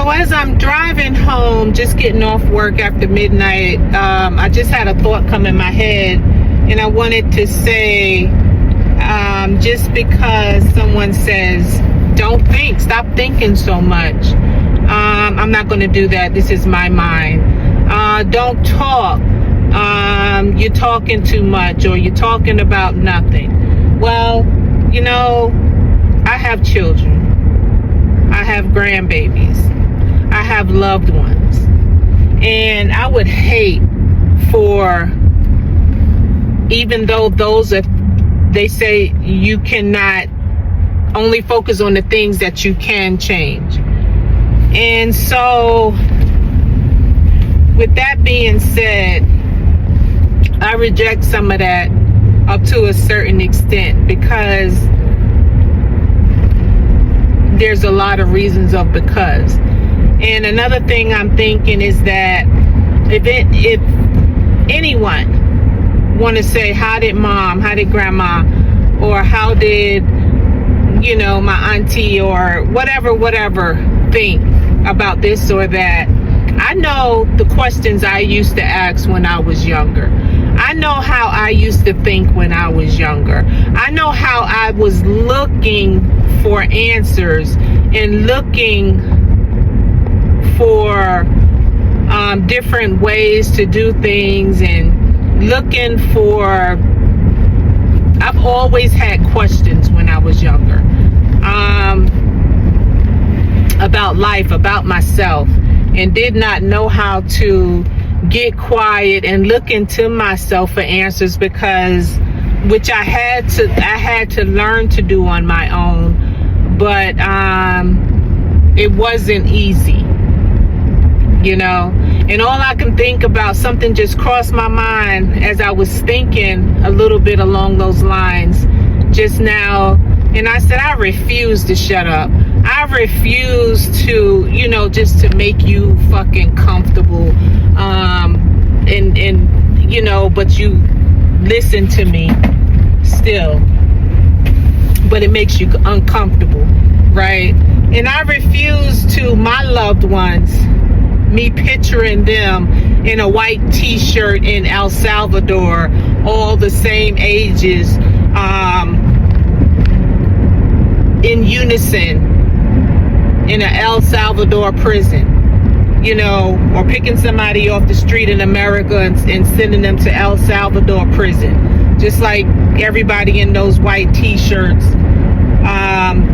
So as I'm driving home, just getting off work after midnight, I just had a thought come in my head, and I wanted to say, just because someone says, don't think, stop thinking so much, I'm not going to do that. This is my mind. Don't talk. You're talking too much, or you're talking about nothing. Well, you know, I have children. I have grandbabies. I have loved ones. And I would hate for, even though they say you cannot only focus on the things that you can change. And so, with that being said, I reject some of that up to a certain extent, because there's a lot of reasons of because. And another thing I'm thinking is that if anyone want to say, how did mom, how did grandma, or how did, you know, my auntie or whatever think about this or that, I know the questions I used to ask when I was younger. I know how I used to think when I was younger. I know how I was looking for answers and looking for different ways to do things, and looking for, I've always had questions when I was younger, about life, about myself, and did not know how to get quiet and look into myself for answers, because which I had to learn to do on my own, but it wasn't easy, you know. And all I can think about, something just crossed my mind as I was thinking a little bit along those lines just now, and I said, I refuse to shut up. I refuse to, you know, just to make you fucking comfortable, and you know, but you listen to me still, but it makes you uncomfortable, right? And I refuse to, my loved ones, me picturing them in a white t-shirt in El Salvador, all the same ages, in unison in an El Salvador prison, you know, or picking somebody off the street in America and sending them to El Salvador prison, just like everybody in those white t-shirts.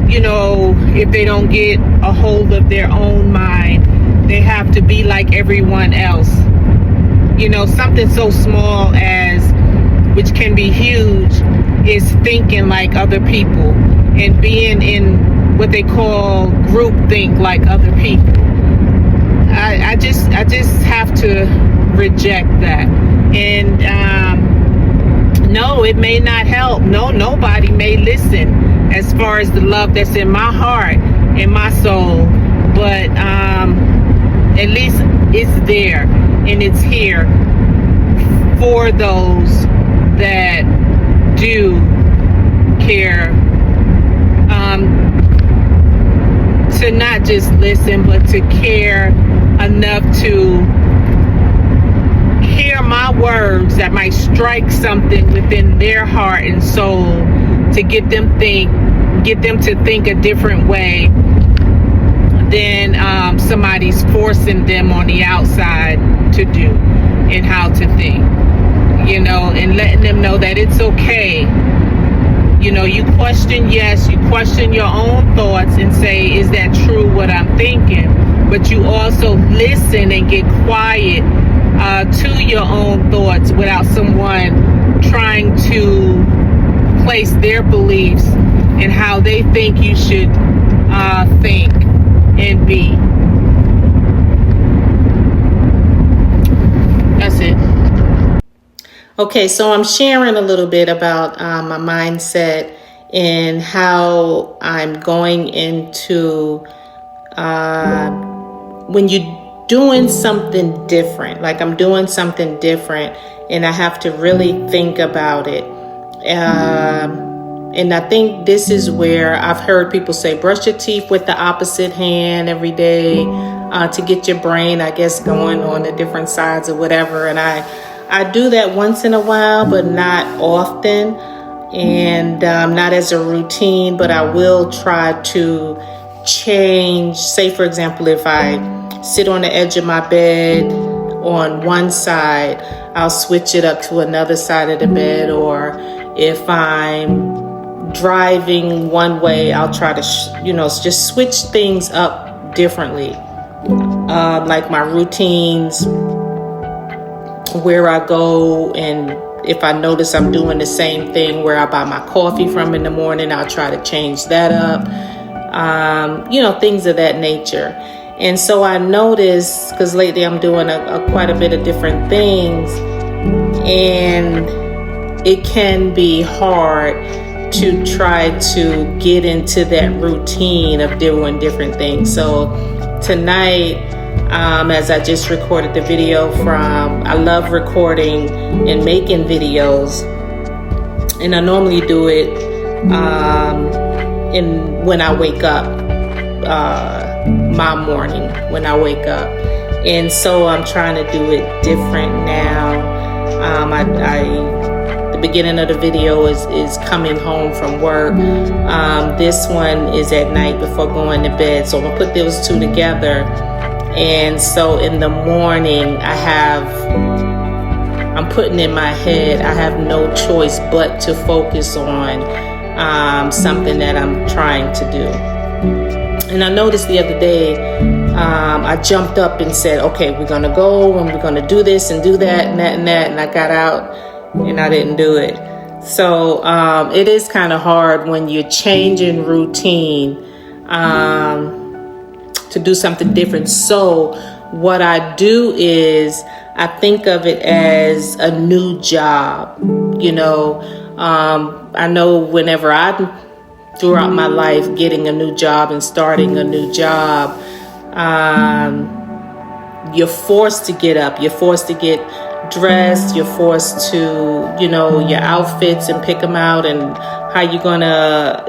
You know, if they don't get a hold of their own mind, they have to be like everyone else. You know, something so small as, which can be huge, is thinking like other people and being in what they call groupthink like other people. I just have to reject that. And no, it may not help. No, nobody may listen as far as the love that's in my heart, in my soul. But at least it's there, and it's here for those that do care, to not just listen, but to care enough to hear my words that might strike something within their heart and soul, to get them to think a different way than somebody's forcing them on the outside to do, and how to think, you know, and letting them know that it's okay. You know, you question, yes, you question your own thoughts and say, is that true what I'm thinking? But you also listen and get quiet to your own thoughts without someone trying to place their beliefs and how they think you should think and be. That's it. Okay, so I'm sharing a little bit about my mindset and how I'm going into when you're doing something different, like I'm doing something different, and I have to really think about it. And I think this is where I've heard people say, brush your teeth with the opposite hand every day to get your brain, I guess, going on the different sides or whatever. And I do that once in a while, but not often, and not as a routine, but I will try to change. Say, for example, if I sit on the edge of my bed on one side, I'll switch it up to another side of the bed. Or if I'm driving one way, I'll try to, just switch things up differently. Like my routines, where I go, and if I notice I'm doing the same thing where I buy my coffee from in the morning, I'll try to change that up. Things of that nature. And so I noticed, because lately I'm doing quite a bit of different things, and it can be hard to try to get into that routine of doing different things. So tonight, as I just recorded the video I love recording and making videos, and I normally do it when I wake up, my morning when I wake up. And so I'm trying to do it different now. The beginning of the video is coming home from work. This one is at night before going to bed. So I'm gonna put those two together. And so in the morning, I'm putting in my head, I have no choice but to focus on something that I'm trying to do. And I noticed the other day, I jumped up and said, okay, we're going to go and we're going to do this and do that and that and that. And I got out and I didn't do it. So it is kind of hard when you're changing routine to do something different. So what I do is I think of it as a new job. I know whenever throughout my life, getting a new job and starting a new job, you're forced to get up, you're forced to get dressed, you're forced to, your outfits and pick them out, and how you're gonna,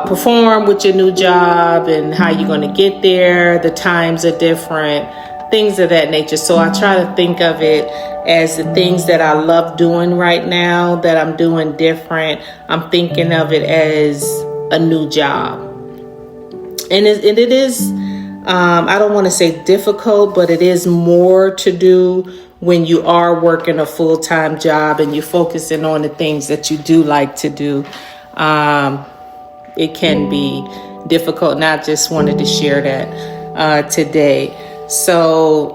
perform with your new job, and how you're gonna get there. The times are different, things of that nature. So I try to think of it as the things that I love doing right now that I'm doing different. I'm thinking of it as a new job. And it is, I don't want to say difficult, but it is more to do when you are working a full-time job and you're focusing on the things that you do like to do. It can be difficult, and I just wanted to share that today. So,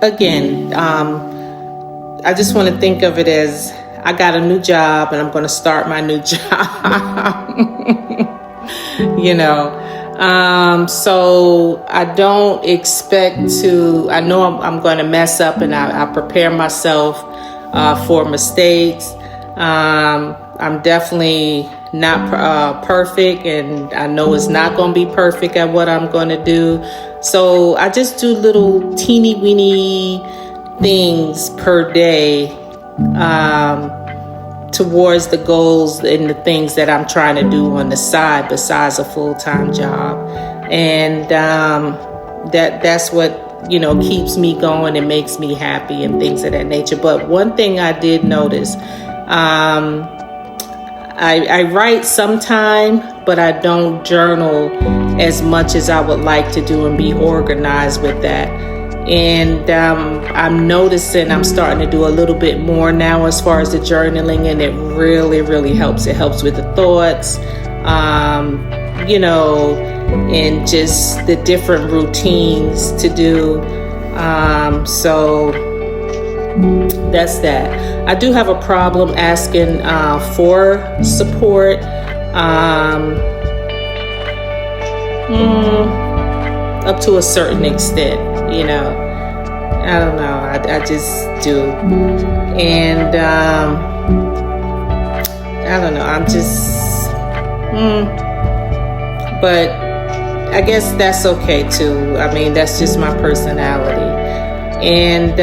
again, I just want to think of it as I got a new job and I'm going to start my new job, so I don't expect to, I know I'm going to mess up, and I prepare myself for mistakes. I'm definitely not perfect, and I know it's not going to be perfect at what I'm going to do. So I just do little teeny weeny things per day towards the goals and the things that I'm trying to do on the side besides a full-time job. And that's what, keeps me going and makes me happy and things of that nature. But one thing I did notice, I write sometime, but I don't journal as much as I would like to do and be organized with that. And I'm noticing I'm starting to do a little bit more now as far as the journaling, and it really, really helps. It helps with the thoughts, and just the different routines to do. So that's that. I do have a problem asking for support. Up to a certain extent, I don't know. I just do. And I don't know. I'm just, but I guess that's okay too. I mean, that's just my personality. And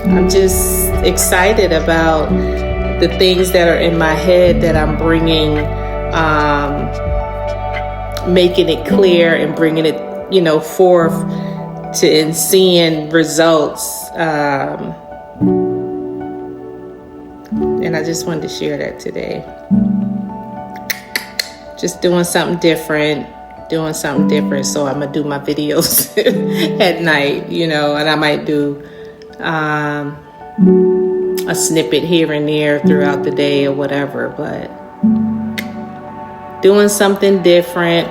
I'm just excited about the things that are in my head that I'm bringing, making it clear and bringing it, forth and seeing results. And I just wanted to share that today. Just doing something different. So I'm going to do my videos at night, and I might do a snippet here and there throughout the day or whatever, but doing something different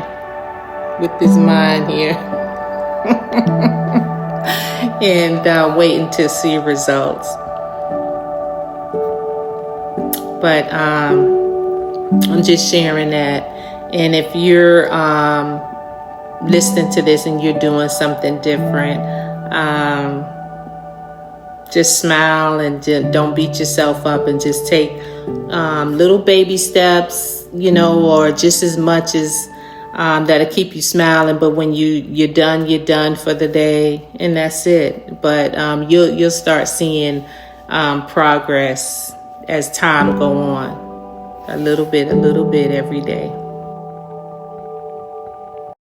with this mind here and waiting to see results. But I'm just sharing that. And if you're listening to this and you're doing something different, just smile and don't beat yourself up, and just take little baby steps, or just as much as that'll keep you smiling. But when you're done for the day, and that's it. But you'll start seeing progress as time go on, a little bit every day.